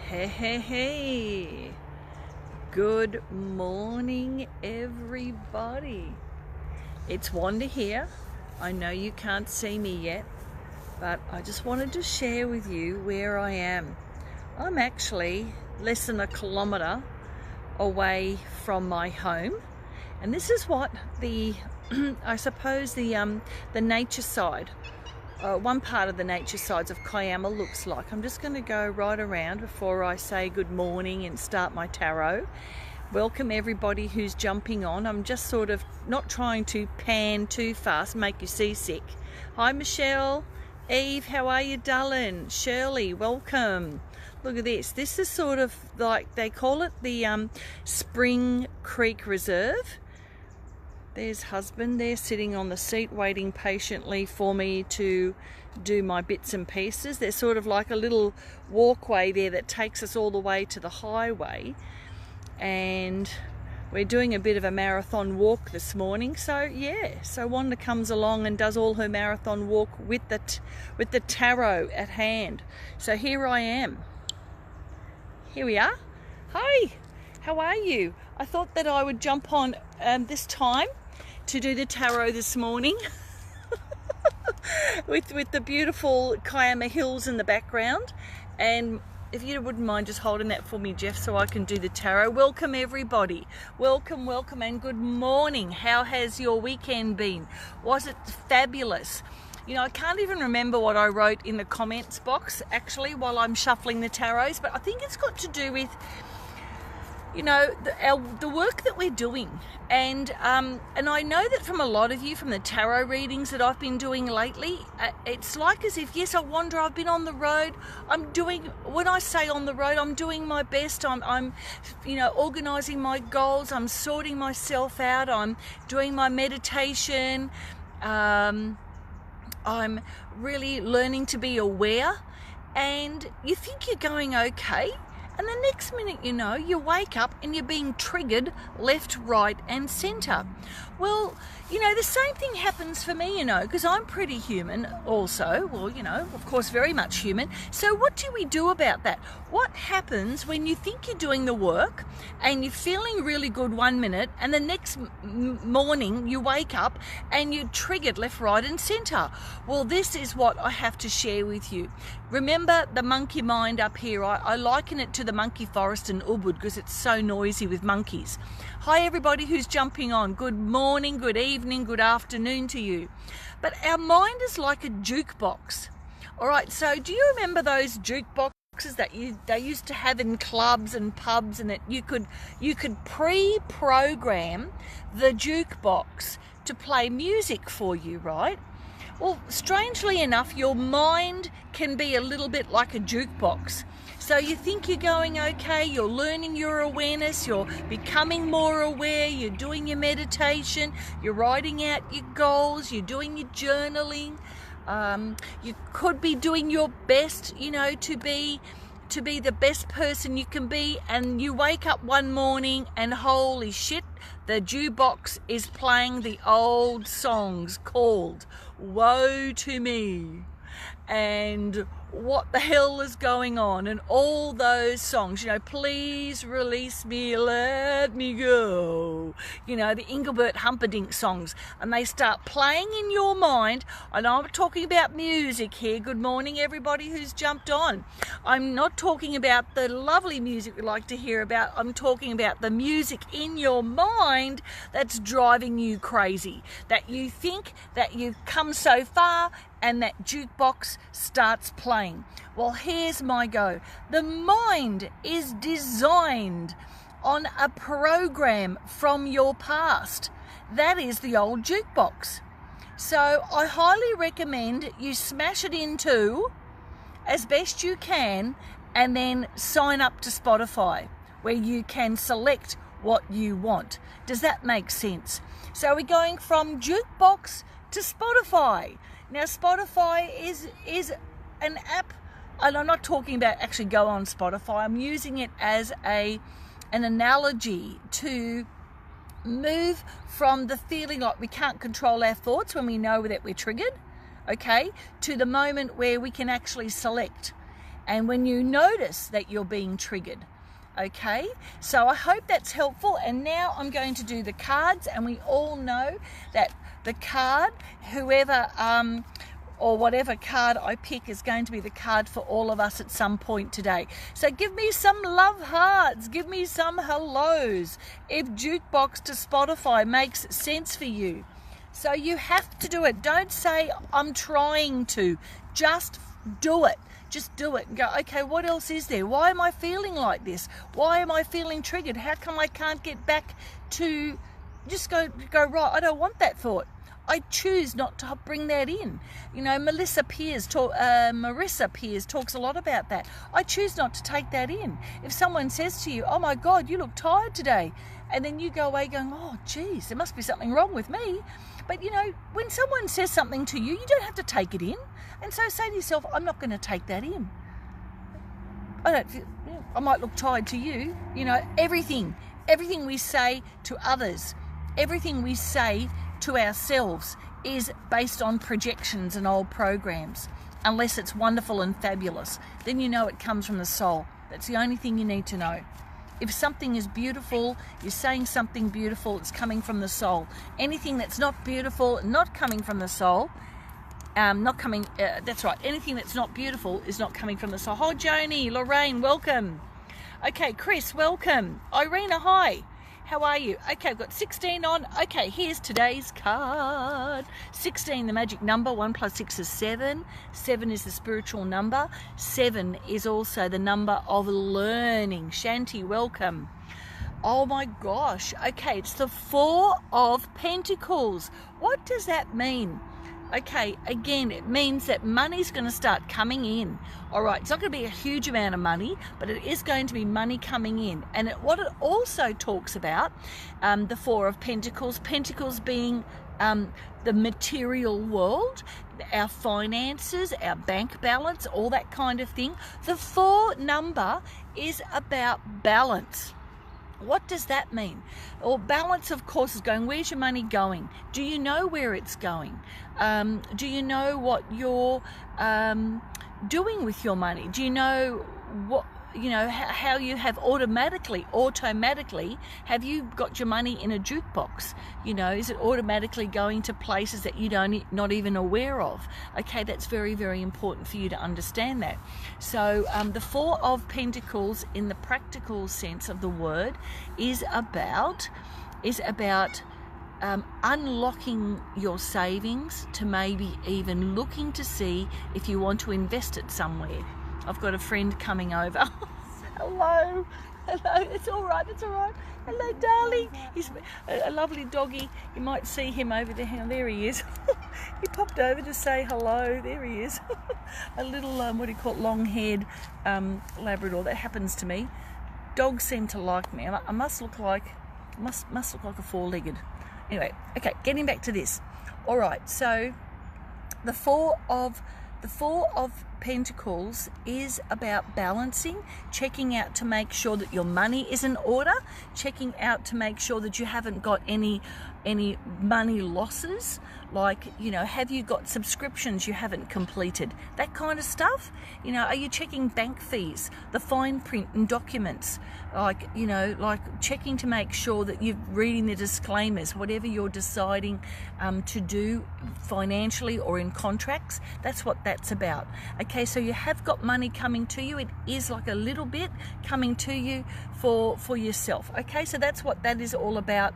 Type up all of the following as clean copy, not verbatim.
Hey. Good morning, everybody. It's Wanda here. I know you can't see me yet, but I just wanted to share with you where I am. I'm actually less than a kilometre away from my home, and this is what the I suppose the nature side, one part of the nature sides of Kiama looks like. I'm just going to go right around before I say good morning and start my tarot. Welcome everybody who's jumping on. I'm just sort of not trying to pan too fast, make you seasick. Hi Michelle, Eve, how are you darling? Shirley, welcome. Look at this. This is sort of like, they call it the Spring Creek Reserve. There's husband there sitting on the seat waiting patiently for me to do my bits and pieces. There's sort of like a little walkway there that takes us all the way to the highway, and we're doing a bit of a marathon walk this morning. So yeah, so Wanda comes along and does all her marathon walk with the tarot at hand. So here I am. Here we are. Hi, how are you? I thought that I would jump on this time to do the tarot this morning with the beautiful Kiama Hills in the background. And if you wouldn't mind just holding that for me, Jeff, so I can do the tarot. Welcome everybody. Welcome and good morning. How has your weekend been? Was it fabulous? You know, I can't even remember what I wrote in the comments box actually while I'm shuffling the tarots, but I think it's got to do with, you know, the work that we're doing. And I know that from a lot of you, from the tarot readings that I've been doing lately, it's like as if, yes, I wonder, I've been on the road. I'm doing, when I say on the road, I'm doing my best. I'm you know, organising my goals. I'm sorting myself out. I'm doing my meditation. I'm really learning to be aware. And you think you're going okay, and the next minute you know, you wake up and you're being triggered left, right and centre. Well, you know, the same thing happens for me, you know, because I'm pretty human also. Well, you know, of course, very much human. So what do we do about that? What happens when you think you're doing the work and you're feeling really good one minute, and the next morning you wake up and you're triggered left, right and centre? Well, this is what I have to share with you. Remember the monkey mind up here? I liken it to the monkey forest in Ubud because it's so noisy with monkeys. Hi everybody who's jumping on. Good morning, good evening, good afternoon to you. But our mind is like a juke box. All right, so do you remember those juke boxes that they used to have in clubs and pubs, and that you could pre-program the juke box to play music for you, right? Well, strangely enough, your mind can be a little bit like a jukebox. So you think you're going okay, you're learning your awareness, you're becoming more aware, you're doing your meditation, you're writing out your goals, you're doing your journaling. You could be doing your best, you know, to be the best person you can be, and you wake up one morning and holy shit, the jukebox is playing the old songs called Woe to Me and What the Hell is Going On, and all those songs, you know, Please Release Me, Let Me Go, you know, the Engelbert Humperdinck songs, and they start playing in your mind. And I'm talking about music here. Good morning everybody who's jumped on. I'm not talking about the lovely music we like to hear about. I'm talking about the music in your mind that's driving you crazy, that you think that you've come so far and that jukebox starts playing. Well, here's my go. The mind is designed on a program from your past. That is the old jukebox. So I highly recommend you smash it into as best you can, and then sign up to Spotify, where you can select what you want. Does that make sense? So we're going from jukebox to Spotify. Now, Spotify is an app, and I'm not talking about actually go on Spotify. I'm using it as an analogy to move from the feeling like we can't control our thoughts when we know that we're triggered, okay, to the moment where we can actually select. and when you notice that you're being triggered. Okay, so I hope that's helpful. And now I'm going to do the cards, and we all know that the card, whoever or whatever card I pick, is going to be the card for all of us at some point today. So give me some love hearts, give me some hellos if Juke Box to Spotify makes sense for you. So you have to do it. Don't say I'm trying to. Just do it. Just do it and go, okay, what else is there? Why am I feeling like this? Why am I feeling triggered? How come I can't get back to just go right? I don't want that thought. I choose not to bring that in. You know, Marissa Peers talks a lot about that. I choose not to take that in. If someone says to you, oh my God, you look tired today, and then you go away going, oh geez, there must be something wrong with me. But you know, when someone says something to you, you don't have to take it in. And so say to yourself, I'm not going to take that in. I might look tired to you. You know, everything we say to others, everything we say to ourselves is based on projections and old programs. Unless it's wonderful and fabulous, then you know it comes from the soul. That's the only thing you need to know. If something is beautiful, you're saying something beautiful, it's coming from the soul. Anything that's not beautiful, not coming from the soul, that's right, anything that's not beautiful is not coming from the soul. Hi, Joni, Lorraine, welcome. Okay, Chris, welcome. Irina, hi. How are you? Okay, I've got 16 on. Okay, here's today's card. 16, the magic number. 1 + 6 is 7. 7 is the spiritual number. 7 is also the number of learning. Shanti, welcome. Oh my gosh. Okay, it's the 4 of Pentacles. What does that mean? Okay, again, it means that money's going to start coming in. All right, it's not going to be a huge amount of money, but it is going to be money coming in. And what it also talks about, the 4 of Pentacles, Pentacles being the material world, our finances, our bank balance, all that kind of thing. The 4 number is about balance. What does that mean? Well, balance, of course, is going, where's your money going? Do you know where it's going? Do you know what you're doing with your money? Do you know what, you know, how you have automatically have you got your money in a jukebox? You know, is it automatically going to places that you not even aware of? Okay, that's very, very important for you to understand that. So the 4 of Pentacles in the practical sense of the word is about unlocking your savings to maybe even looking to see if you want to invest it somewhere. I've got a friend coming over. Hello, it's all right, Hello, darling. He's a lovely doggy. You might see him over there. There he is. He popped over to say hello. There he is. A little, what do you call it, long-haired Labrador. That happens to me. Dogs seem to like me. I must look like a four-legged. Anyway, okay, getting back to this. All right, so the 4 of Pentacles is about balancing, checking out to make sure that your money is in order, checking out to make sure that you haven't got any money losses, like, you know, have you got subscriptions you haven't completed, that kind of stuff. You know, are you checking bank fees, the fine print and documents, like, you know, like checking to make sure that you're reading the disclaimers, whatever you're deciding to do financially or in contracts. That's what that's about. Okay, so you have got money coming to you. It is like a little bit coming to you for yourself. Okay, so that's what that is all about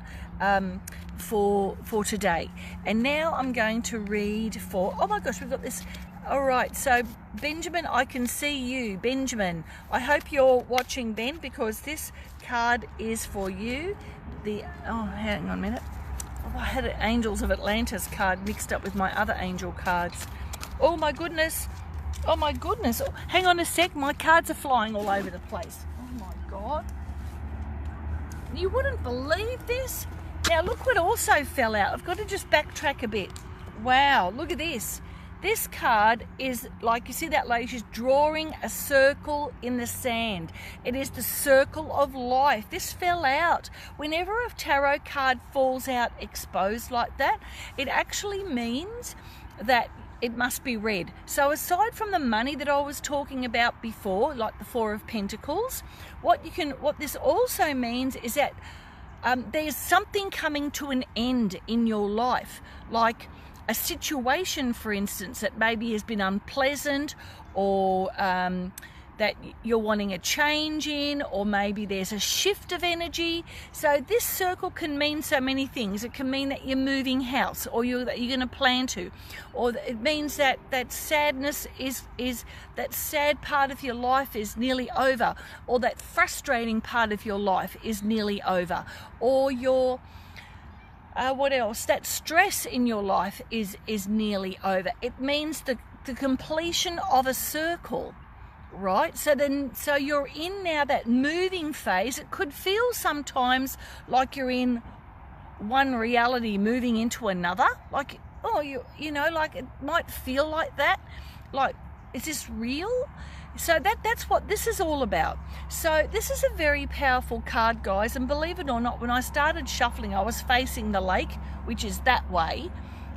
for today. And now I'm going to read for, oh my gosh, we've got this. All right, so Benjamin, I can see you. Benjamin, I hope you're watching, Ben, because this card is for you. Oh, hang on a minute. Oh, I had an Angels of Atlantis card mixed up with my other angel cards. Oh my goodness. Oh my goodness. Oh, hang on a sec, my cards are flying all over the place. Oh my God. You wouldn't believe this. Now look what also fell out. I've got to just backtrack a bit. Wow, look at this. This card is, like, you see that lady, she's drawing a circle in the sand. It is the circle of life. This fell out. Whenever a tarot card falls out exposed like that, it actually means that it must be red. So aside from the money that I was talking about before, like the Four of Pentacles, what this also means is that there's something coming to an end in your life, like a situation, for instance, that maybe has been unpleasant, or that you're wanting a change in, or maybe there's a shift of energy. So this circle can mean so many things. It can mean that you're moving house, or that you're going to plan to, or it means that sadness is that sad part of your life is nearly over, or that frustrating part of your life is nearly over, or your what else? That stress in your life is nearly over. It means the completion of a circle. Right, so you're in now that moving phase. It could feel sometimes like you're in one reality moving into another, like, oh, you know, like it might feel like that, like, is this real? So that's what this is all about. So this is a very powerful card, guys, and believe it or not, when I started shuffling, I was facing the lake, which is that way,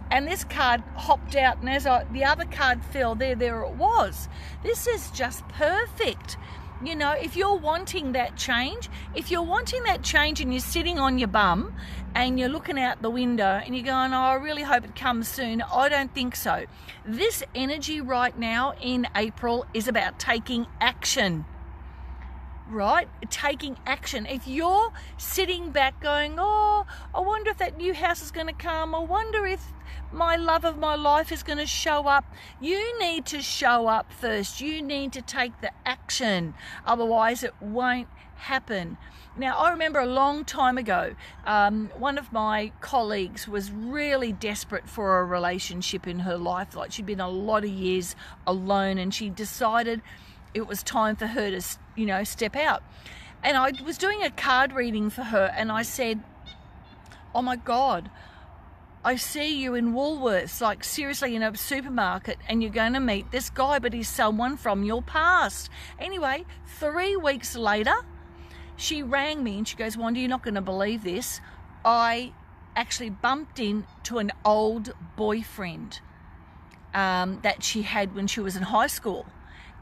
and this card hopped out, and as the other card fell, there it was. This is just perfect. You know, if you're wanting that change, and you're sitting on your bum and you're looking out the window and you're going, oh, I really hope it comes soon. I don't think so. This energy right now in April is about taking action. Right? Taking action. If you're sitting back going, oh, I wonder if that new house is going to come. I wonder if my love of my life is going to show up. You need to show up first. You need to take the action. Otherwise, it won't happen. Now, I remember a long time ago, one of my colleagues was really desperate for a relationship in her life. Like, she'd been a lot of years alone, and she decided it was time for her to, you know, step out. And I was doing a card reading for her, and I said, oh my God, I see you in Woolworths, like seriously in a supermarket, and you're going to meet this guy, but he's someone from your past. Anyway, 3 weeks later, she rang me and she goes, Wanda, you're not going to believe this. I actually bumped into an old boyfriend that she had when she was in high school.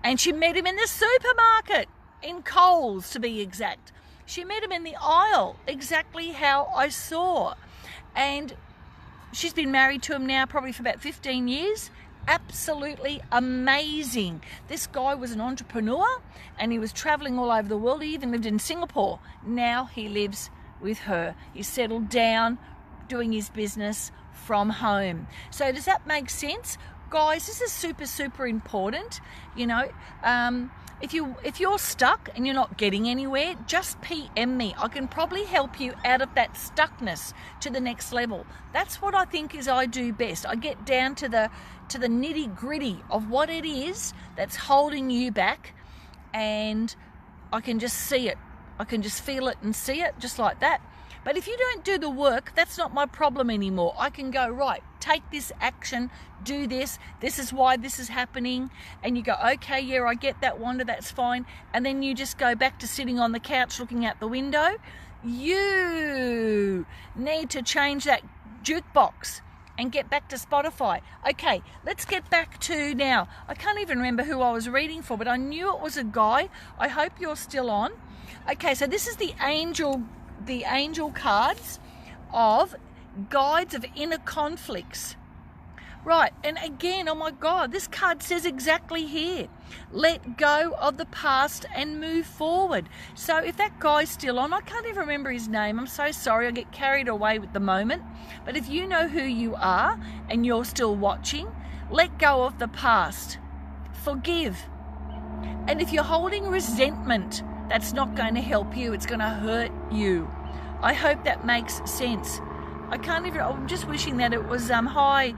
And she met him in the supermarket, in Coles to be exact. She met him in the aisle, exactly how I saw. And she's been married to him now probably for about 15 years. Absolutely amazing. This guy was an entrepreneur and he was traveling all over the world. He even lived in Singapore. Now he lives with her. He's settled down, doing his business from home. So does that make sense? Guys, this is super, super important. You know, if you're stuck and you're not getting anywhere, just PM me. I can probably help you out of that stuckness to the next level. That's what I think is I do best. I get down to the nitty gritty of what it is that's holding you back, and I can just see it. I can just feel it and see it, just like that. But if you don't do the work, that's not my problem anymore. I can go, right, take this action, do this, this is why this is happening. And you go, okay, yeah, I get that, Wanda, that's fine. And then you just go back to sitting on the couch looking out the window. You need to change that Juke Box and get back to Spotify. Okay, let's get back to now. I can't even remember who I was reading for, but I knew it was a guy. I hope you're still on. Okay, so this is the angel cards of guides of inner conflicts. Right, and again, oh my God, this card says exactly here, let go of the past and move forward. So if that guy's still on, I can't even remember his name, I'm so sorry, I get carried away with the moment. But if you know who you are and you're still watching, let go of the past, forgive. And if you're holding resentment, that's not going to help you, it's going to hurt you. I hope that makes sense. I'm just wishing that it was, hi,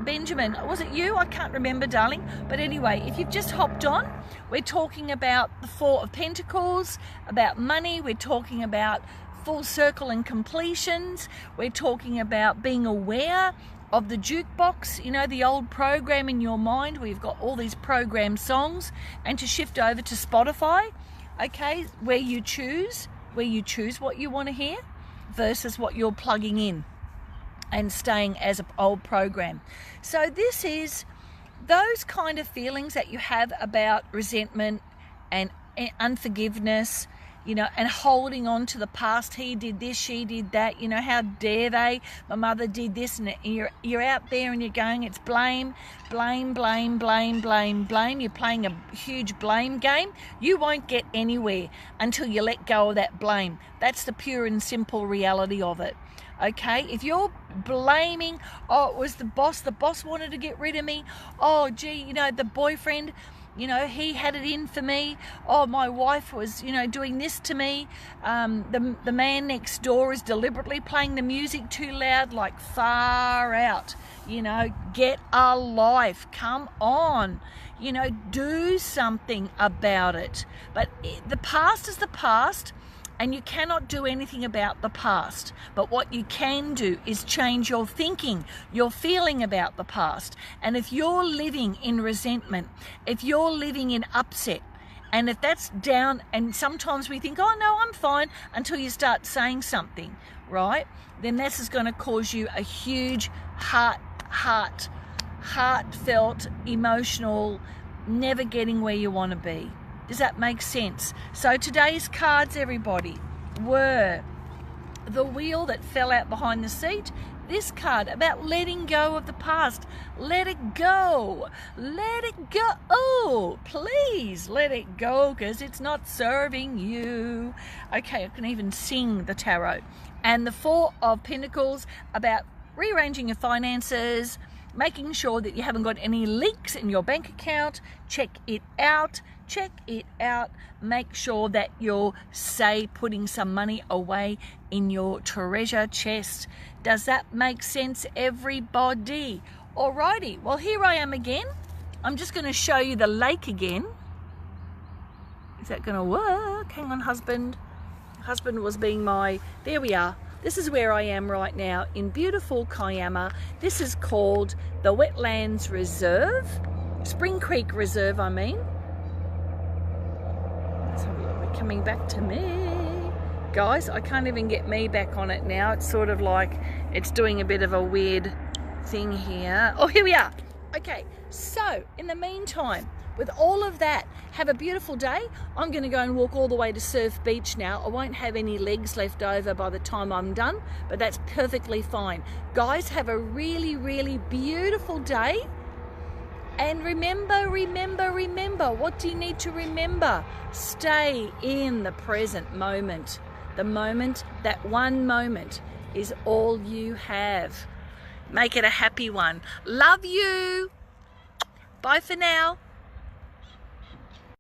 Benjamin, was it you? I can't remember, darling. But anyway, if you've just hopped on, we're talking about the Four of Pentacles, about money, we're talking about full circle and completions, we're talking about being aware of the Juke Box, you know, the old program in your mind where you've got all these programmed songs, and to shift over to Spotify, okay, where you choose what you want to hear versus what you're plugging in. and staying as an old program. So this is those kind of feelings that you have about resentment and unforgiveness, you know, and holding on to the past. He did this, she did that, you know, how dare they, my mother did this, and you're out there and you're going, it's blame, blame, blame, blame, blame, blame. You're playing a huge blame game. You won't get anywhere until you let go of that blame. That's the pure and simple reality of it. Okay, if you're blaming, oh, it was the boss wanted to get rid of me, oh gee, you know, the boyfriend, you know, he had it in for me, oh, my wife was, you know, doing this to me, the man next door is deliberately playing the music too loud, like far out, you know, get a life, come on, you know, do something about it. But the past is the past, and you cannot do anything about the past. But what you can do is change your thinking, your feeling about the past. And if you're living in resentment, if you're living in upset, and if that's down, and sometimes we think, oh no, I'm fine, until you start saying something, right? Then this is going to cause you a huge heartfelt, emotional, never getting where you want to be. Does that make sense? So today's cards, everybody, were the wheel that fell out behind the seat. This card about letting go of the past. Let it go. Let it go. Oh, please let it go, because it's not serving you. Okay, I can even sing the tarot. And the Four of Pentacles about rearranging your finances, making sure that you haven't got any leaks in your bank account. Check it out. Check it out. Make sure that you're, say, putting some money away in your treasure chest. Does that make sense, everybody? Alrighty, well, here I am again. I'm just going to show you the lake again. Is that going to work? Hang on, husband. Husband was being my... There we are. This is where I am right now in beautiful Kiama. This is called the Wetlands Reserve. Spring Creek Reserve, I mean. Let's have a look. We're coming back to me. Guys, I can't even get me back on it now. It's sort of like it's doing a bit of a weird thing here. Oh, here we are. Okay, so in the meantime, with all of that, have a beautiful day. I'm going to go and walk all the way to Surf Beach now. I won't have any legs left over by the time I'm done, but that's perfectly fine. Guys, have a really, really beautiful day. And remember, what do you need to remember? Stay in the present moment. The moment, that one moment, is all you have. Make it a happy one. Love you. Bye for now.